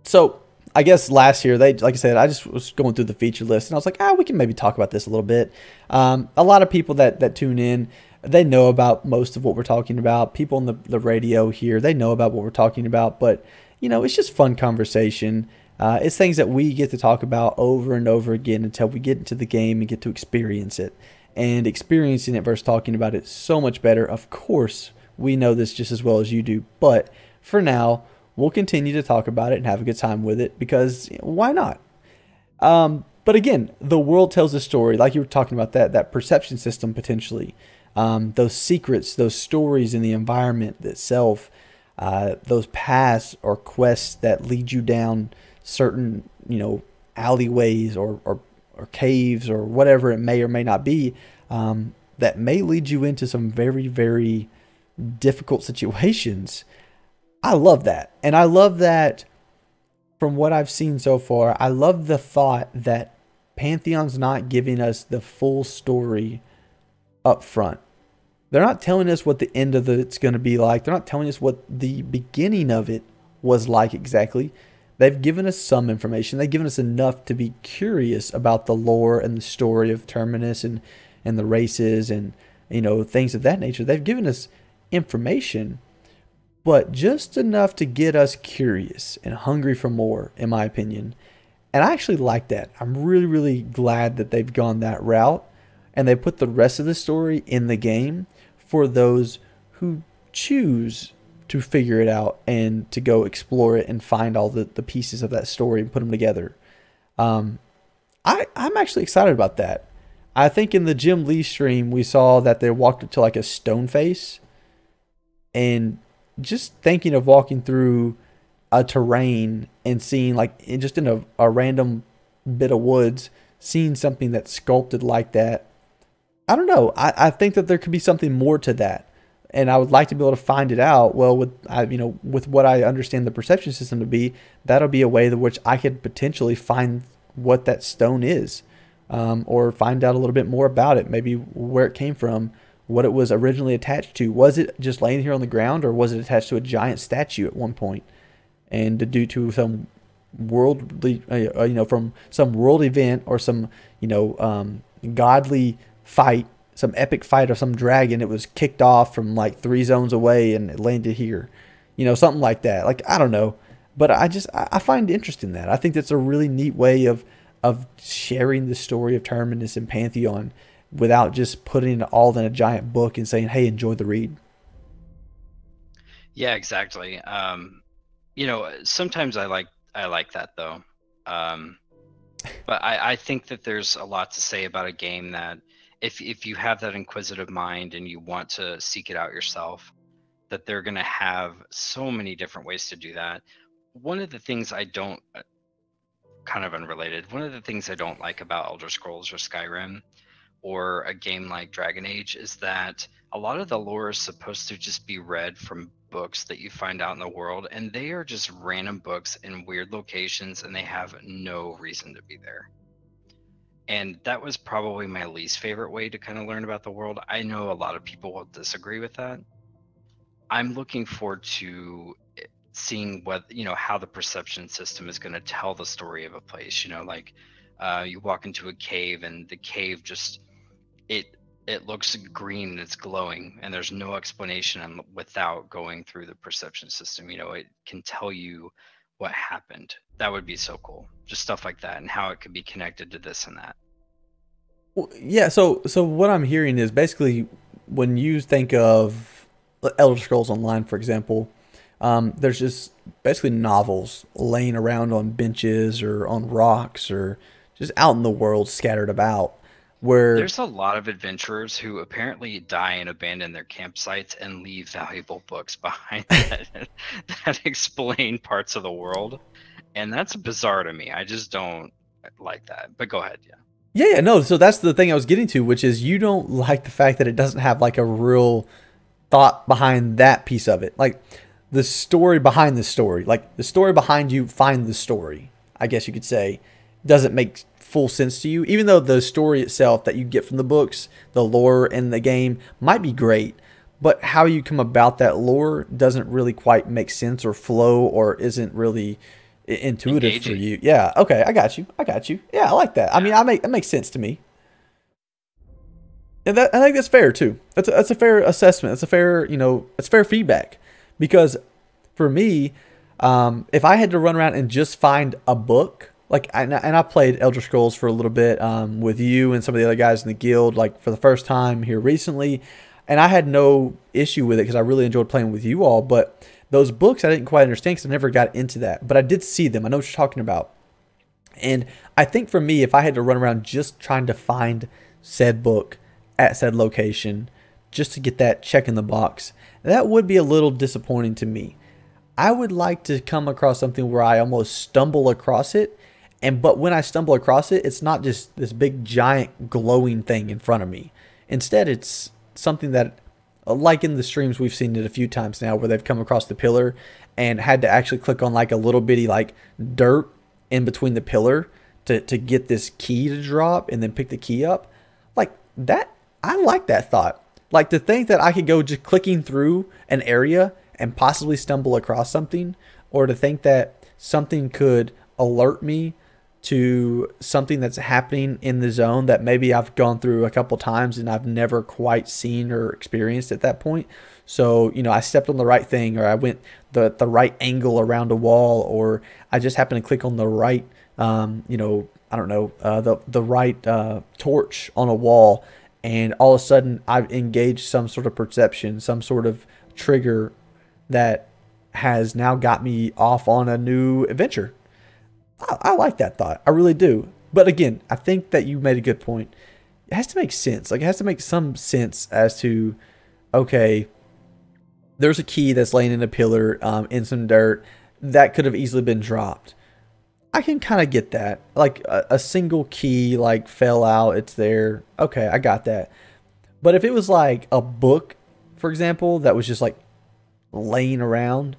So I guess last year, like I said, I just was going through the feature list and I was like, we can maybe talk about this a little bit. A lot of people that tune in, they know about most of what we're talking about. People on the radio here, they know about what we're talking about, but you know, it's just fun conversation. It's things that we get to talk about over and over again until we get into the game and get to experience it. And experiencing it versus talking about it is so much better. Of course, we know this just as well as you do, but for now, we'll continue to talk about it and have a good time with it because why not? But again, the world tells a story, like you were talking about that perception system potentially. Those secrets, those stories in the environment itself, those paths or quests that lead you down certain, you know, alleyways or caves or whatever it may or may not be, that may lead you into some very, very difficult situations. I love that. And I love that from what I've seen so far. I love the thought that Pantheon's not giving us the full story up front. They're not telling us what the end of it's going to be like. They're not telling us what the beginning of it was like exactly. They've given us some information. They've given us enough to be curious about the lore and the story of Terminus and the races and, you know, things of that nature. They've given us information, but just enough to get us curious and hungry for more, in my opinion. And I actually like that. I'm really, really glad that they've gone that route and they put the rest of the story in the game for those who choose to figure it out and to go explore it and find all the pieces of that story and put them together. I'm actually excited about that. I think in the Jim Lee stream, we saw that they walked up to like a stone face, and just thinking of walking through a terrain and seeing like just in a random bit of woods, seeing something that's sculpted like that. I don't know. I think that there could be something more to that. And I would like to be able to find it out. Well, with what I understand the perception system to be, that'll be a way in which I could potentially find what that stone is, or find out a little bit more about it, maybe where it came from, what it was originally attached to. Was it just laying here on the ground, or was it attached to a giant statue at one point? And due to some worldly, from some world event or some, godly fight, some epic fight of some dragon, it was kicked off from like 3 zones away and it landed here, something like that. Like, I don't know, but I find interest in that. I think that's a really neat way of sharing the story of Terminus and Pantheon without just putting it all in a giant book and saying, hey, enjoy the read. Yeah, exactly. Sometimes I like that though. But I think that there's a lot to say about a game that if you have that inquisitive mind and you want to seek it out yourself, that they're going to have so many different ways to do that. One of the things I don't, kind of unrelated, one of the things I don't like about Elder Scrolls or Skyrim or a game like Dragon Age is that a lot of the lore is supposed to just be read from books that you find out in the world, and they are just random books in weird locations and they have no reason to be there. And that was probably my least favorite way to kind of learn about the world. I know a lot of people will disagree with that. I'm looking forward to seeing how the perception system is going to tell the story of a place. You walk into a cave and the cave just it looks green and it's glowing, and there's no explanation without going through the perception system. It can tell you what happened. That would be so cool. Just stuff like that, and how it could be connected to this and that. Well, yeah. So what I'm hearing is basically when you think of Elder Scrolls Online, for example, there's just basically novels laying around on benches or on rocks or just out in the world scattered about. Where there's a lot of adventurers who apparently die and abandon their campsites and leave valuable books behind that explain parts of the world, and that's bizarre to me. I just don't like that. But go ahead. Yeah, no. So that's the thing I was getting to, which is you don't like the fact that it doesn't have like a real thought behind that piece of it, like the story behind the story, like the story behind you find the story, I guess you could say, doesn't make full sense to you, even though the story itself that you get from the books, the lore in the game might be great, but how you come about that lore doesn't really quite make sense or flow, or isn't really intuitive engaging for you. Yeah, okay, I got you. Yeah, I like that. Yeah. I mean, that makes sense to me, and I think that's fair too. That's a fair assessment. That's a fair, it's fair feedback, because for me, if I had to run around and just find a book. Like, and I played Elder Scrolls for a little bit with you and some of the other guys in the guild, like for the first time here recently, and I had no issue with it because I really enjoyed playing with you all. But those books I didn't quite understand because I never got into that. But I did see them. I know what you're talking about. And I think for me, if I had to run around just trying to find said book at said location, just to get that check in the box, that would be a little disappointing to me. I would like to come across something where I almost stumble across it. But when I stumble across it, it's not just this big giant glowing thing in front of me. Instead, it's something that, like in the streams, we've seen it a few times now, where they've come across the pillar and had to actually click on like a little bitty like dirt in between the pillar to get this key to drop and then pick the key up. Like that, I like that thought. Like to think that I could go just clicking through an area and possibly stumble across something, or to think that something could alert me to something that's happening in the zone that maybe I've gone through a couple times and I've never quite seen or experienced at that point. So, I stepped on the right thing, or I went the right angle around a wall, or I just happened to click on the right, I don't know, the right torch on a wall, and all of a sudden I've engaged some sort of perception, some sort of trigger that has now got me off on a new adventure. I like that thought. I really do. But again, I think that you made a good point. It has to make sense. Like, it has to make some sense as to, okay, there's a key that's laying in a pillar in some dirt that could have easily been dropped. I can kind of get that. Like, a single key, like, fell out. It's there. Okay, I got that. But if it was like a book, for example, that was just like laying around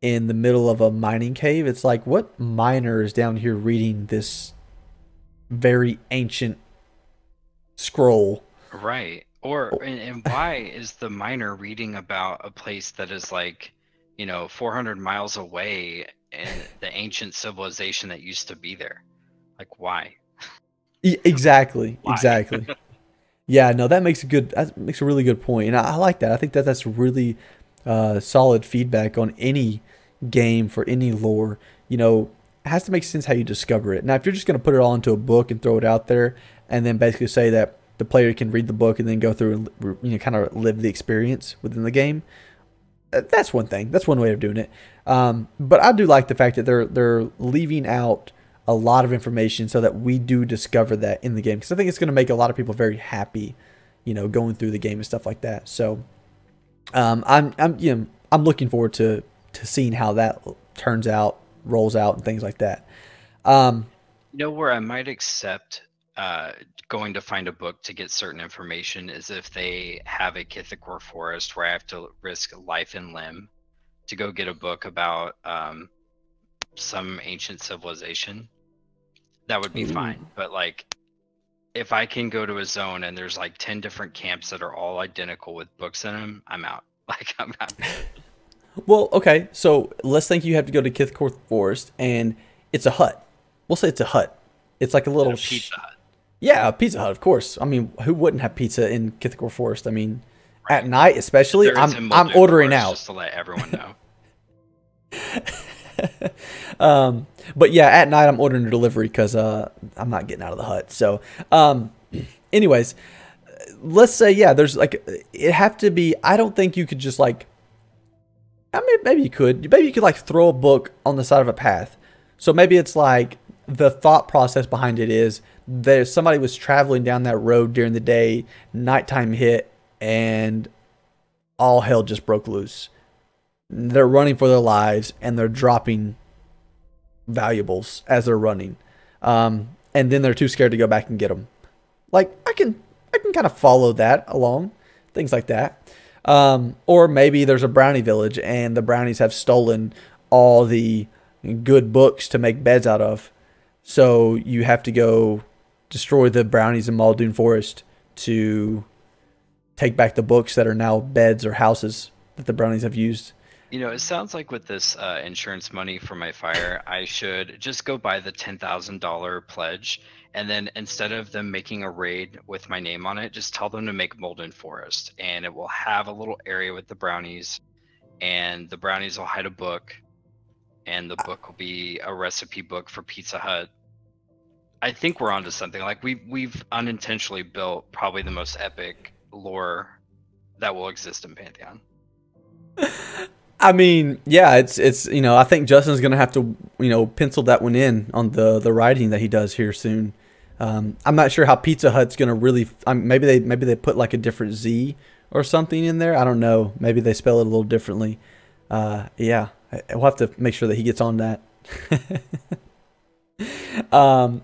in the middle of a mining cave, it's like, what miner is down here reading this very ancient scroll. Right. Or and why is the miner reading about a place that is like, 400 miles away and the ancient civilization that used to be there? Like why? Exactly, Why? exactly. Yeah, no, that makes a really good point, and I like that. I think that that's really solid feedback on any game for any lore. It has to make sense how you discover it. Now, if you're just going to put it all into a book and throw it out there, and then basically say that the player can read the book and then go through and kind of live the experience within the game, that's one thing. That's one way of doing it. But I do like the fact that they're leaving out a lot of information so that we do discover that in the game, because I think it's going to make a lot of people very happy, going through the game and stuff like that. So I'm looking forward to seeing how that turns out, rolls out, and things like that. Um, Where I might accept going to find a book to get certain information is if they have a Kithakor forest where I have to risk life and limb to go get a book about some ancient civilization. That would be ooh. fine. But like, if I can go to a zone and there's like 10 different camps that are all identical with books in them, I'm out. Like, I'm not. Well, okay, so let's think you have to go to Kithcore Forest, and it's a hut. We'll say it's a hut. It's like a At little, a Pizza Hut, yeah, a Pizza Hut, of course. I mean, who wouldn't have pizza in Kithcore Forest? I mean, at right? night But especially, there is I'm a I'm Muldoon ordering Forest, out. just to let everyone know. But yeah, at night I'm ordering a delivery because I'm not getting out of the hut. So, anyways, let's say yeah, there's like it have to be. I don't think you could just like. I mean, maybe you could. Maybe you could like throw a book on the side of a path. So maybe it's like the thought process behind it is there's somebody was traveling down that road during the day, nighttime hit, and all hell just broke loose. They're running for their lives and they're dropping valuables as they're running, and then they're too scared to go back and get them. Like I can kind of follow that along, things like that. Or maybe there's a brownie village and the brownies have stolen all the good books to make beds out of. So you have to go destroy the brownies in Muldoon Forest to take back the books that are now beds or houses that the brownies have used. It sounds like with this insurance money for my fire, I should just go buy the $10,000 pledge, and then instead of them making a raid with my name on it, just tell them to make Molden Forest, and it will have a little area with the brownies, and the brownies will hide a book, and the book will be a recipe book for Pizza Hut. I think we're onto something. Like we've unintentionally built probably the most epic lore that will exist in Pantheon. I mean, yeah, it's I think Justin's gonna have to pencil that one in on the writing that he does here soon. I'm not sure how Pizza Hut's gonna really. Maybe they put like a different Z or something in there. I don't know. Maybe they spell it a little differently. Yeah, we'll have to make sure that he gets on that.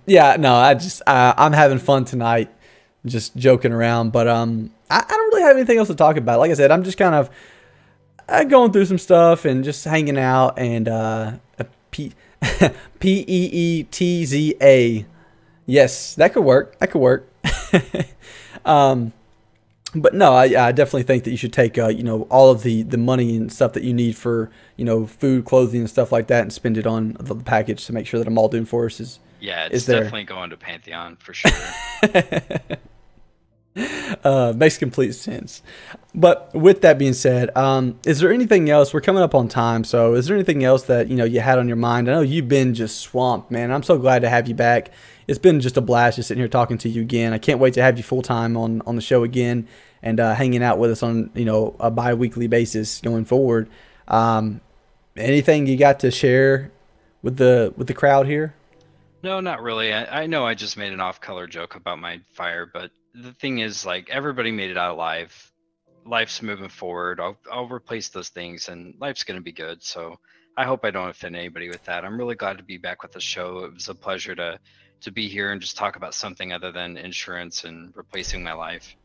Yeah, no, I'm having fun tonight, just joking around. But I don't really have anything else to talk about. Like I said, I'm just kind of going through some stuff and just hanging out and P Peetza. Yes, that could work. That could work. um, but no, I definitely think that you should take all of the money and stuff that you need for food, clothing, and stuff like that, and spend it on the package to make sure that a Muldoon Forest Yeah, is it's there. definitely going to Pantheon for sure. Makes complete sense. But with that being said, is there anything else? We're coming up on time, so is there anything else that you had on your mind? I know you've been just swamped, man. I'm so glad to have you back. It's been just a blast just sitting here talking to you again. I can't wait to have you full time on the show again and hanging out with us on a bi-weekly basis going forward. Anything you got to share with the crowd here? No, not really. I know I just made an off-color joke about my fire, but the thing is, like, everybody made it out alive. Life's moving forward. I'll replace those things, and life's gonna be good. So I hope I don't offend anybody with that. I'm really glad to be back with the show. It was a pleasure to be here and just talk about something other than insurance and replacing my life.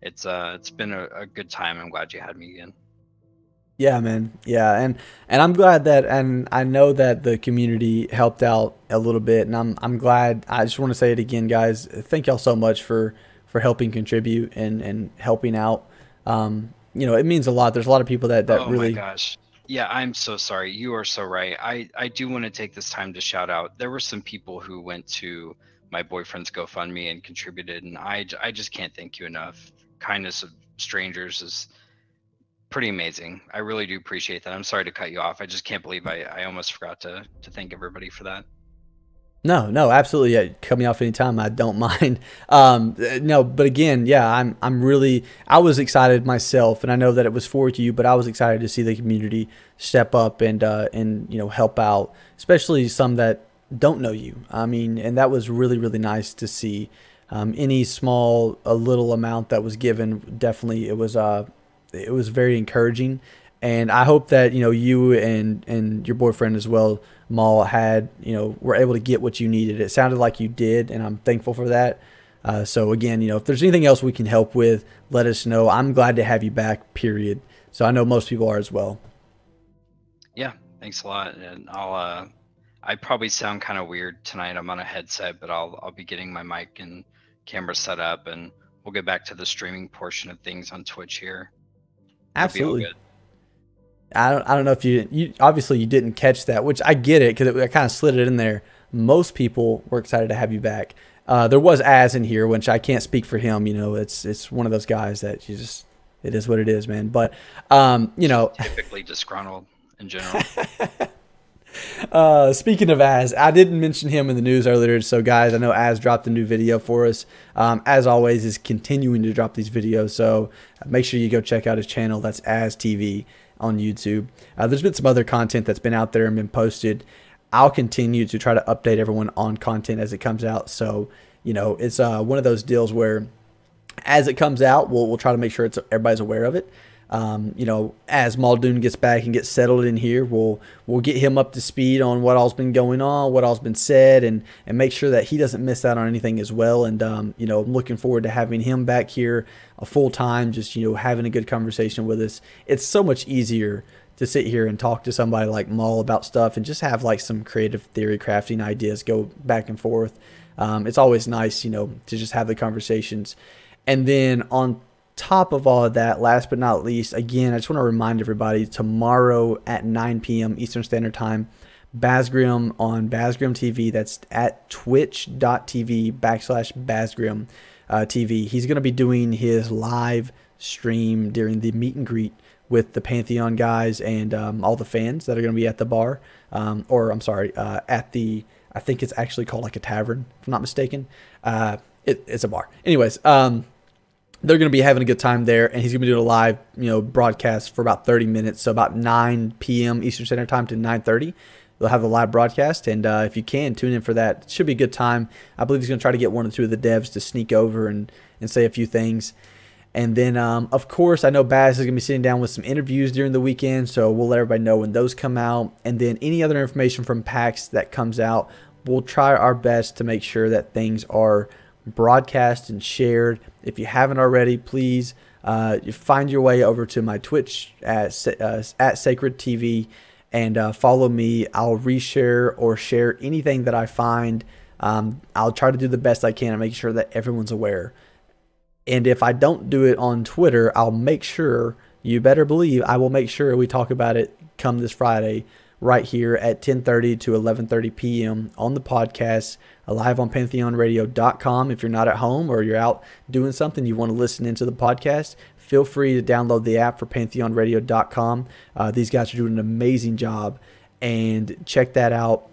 It's been a good time. I'm glad you had me again. Yeah, man. Yeah, and I'm glad that, and I know that the community helped out a little bit, and I'm glad. I just want to say it again, guys. Thank y'all so much for helping contribute and helping out. It means a lot. There's a lot of people that Oh my really. gosh. Yeah, I'm so sorry. You are so right. I do want to take this time to shout out. There were some people who went to my boyfriend's GoFundMe and contributed, and I just can't thank you enough. Kindness of strangers is pretty amazing. I really do appreciate that. I'm sorry to cut you off. I just can't believe I almost forgot to thank everybody for that. No, no, absolutely. Yeah, cut me off anytime. I don't mind. No, but again, yeah, I'm really. I was excited myself, and I know that it was for you, but I was excited to see the community step up and help out, especially some that don't know you. I mean, and that was really really nice to see. Any small a little amount that was given, definitely it was very encouraging, and I hope that you and your boyfriend as well, Maul, had were able to get what you needed. It sounded like you did, and I'm thankful for that. So again, if there's anything else we can help with, let us know. I'm glad to have you back. Period. So I know most people are as well. Yeah, thanks a lot. And I probably sound kind of weird tonight. I'm on a headset, but I'll be getting my mic and camera set up, and we'll get back to the streaming portion of things on Twitch here. It'll be all Absolutely. good. I don't know if you obviously you didn't catch that, which I get it because I kind of slid it in there. Most people were excited to have you back. There was Az in here, which I can't speak for him. It's one of those guys that you just it is what it is, man. But Typically disgruntled in general. Speaking of Az, I didn't mention him in the news earlier. So guys, I know Az dropped a new video for us. As always, is continuing to drop these videos. So make sure you go check out his channel. That's Az TV on YouTube. There's been some other content that's been out there and been posted. I'll continue to try to update everyone on content as it comes out. So it's one of those deals where as it comes out, we'll try to make sure everybody's aware of it. As Muldoon gets back and gets settled in here, we'll get him up to speed on what all's been going on, what all's been said, and make sure that he doesn't miss out on anything as well. And I'm looking forward to having him back here a full time, just having a good conversation with us. It's so much easier to sit here and talk to somebody like Maul about stuff and just have like some creative theory crafting ideas go back and forth. It's always nice, to just have the conversations. And then on top of all of that, last but not least, again, I just want to remind everybody, tomorrow at 9 p.m. Eastern Standard Time, Basgrim on Basgrim TV. That's at twitch.tv/Basgrim TV. He's going to be doing his live stream during the meet and greet with the Pantheon guys and all the fans that are going to be at the bar. At the, I think it's actually called like a tavern, if I'm not mistaken. It's a bar. Anyways, they're going to be having a good time there, and he's going to be doing a live, broadcast for about 30 minutes. So about 9 p.m. Eastern Standard Time to 9:30, they'll have the live broadcast. And if you can, tune in for that. It should be a good time. I believe he's going to try to get one or two of the devs to sneak over and say a few things. And then, of course, I know Baz is going to be sitting down with some interviews during the weekend, so we'll let everybody know when those come out. And then any other information from PAX that comes out, we'll try our best to make sure that things are broadcast and shared. If you haven't already, please you find your way over to my Twitch at Saicred TV and follow me. I'll reshare or share anything that I find. I'll try to do the best I can and make sure that everyone's aware. And if I don't do it on Twitter, I'll make sure, you better believe, I will make sure we talk about it come this Friday right here at 10:30 to 11:30 p.m. on the podcast, live on pantheonradio.com. If you're not at home or you're out doing something, you want to listen into the podcast, feel free to download the app for pantheonradio.com. These guys are doing an amazing job, and check that out.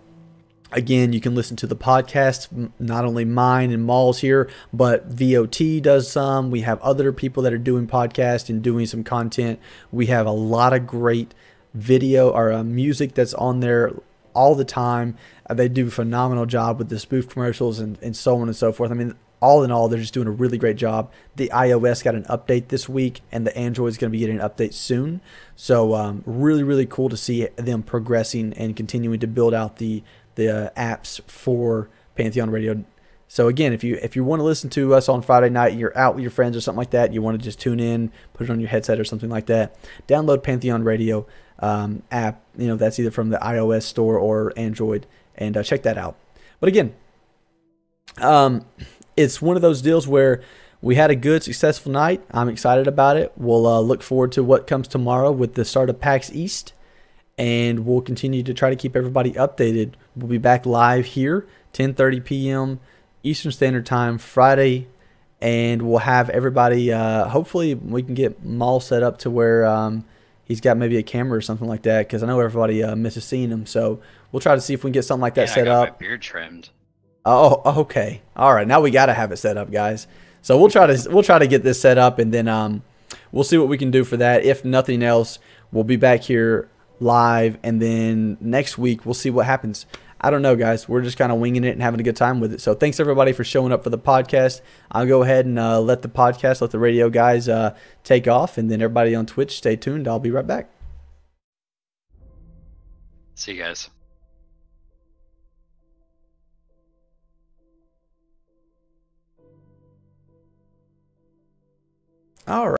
Again, you can listen to the podcast, not only mine and Maul's here, but VOT does some. We have other people that are doing podcasts and doing some content. We have a lot of great video or music that's on there all the time. They do a phenomenal job with the spoof commercials and so on and so forth. I mean, all in all, they're just doing a really great job. The iOS got an update this week, and the Android is going to be getting an update soon. So really, really cool to see them progressing and continuing to build out the apps for Pantheon Radio. So again, if you want to listen to us on Friday night, you're out with your friends or something like that, you want to just tune in, put it on your headset or something like that, download Pantheon Radio app. That's either from the iOS store or Android, and check that out. But again, it's one of those deals where we had a good, successful night. I'm excited about it. We'll look forward to what comes tomorrow with the start of PAX East, and we'll continue to try to keep everybody updated. We'll be back live here, 10:30 p.m. Eastern Standard Time, Friday, and we'll have everybody, hopefully we can get Maul set up to where he's got maybe a camera or something like that, because I know everybody misses seeing him. So we'll try to see if we can get something like that set up. My beard trimmed. Oh, okay. All right, now we got to have it set up, guys. So we'll try to get this set up, and then we'll see what we can do for that. If nothing else, we'll be back here live, and then next week we'll see what happens. I don't know, guys. We're just kind of winging it and having a good time with it. So thanks, everybody, for showing up for the podcast. I'll go ahead and let the radio guys take off. And then everybody on Twitch, stay tuned. I'll be right back. See you guys. All right.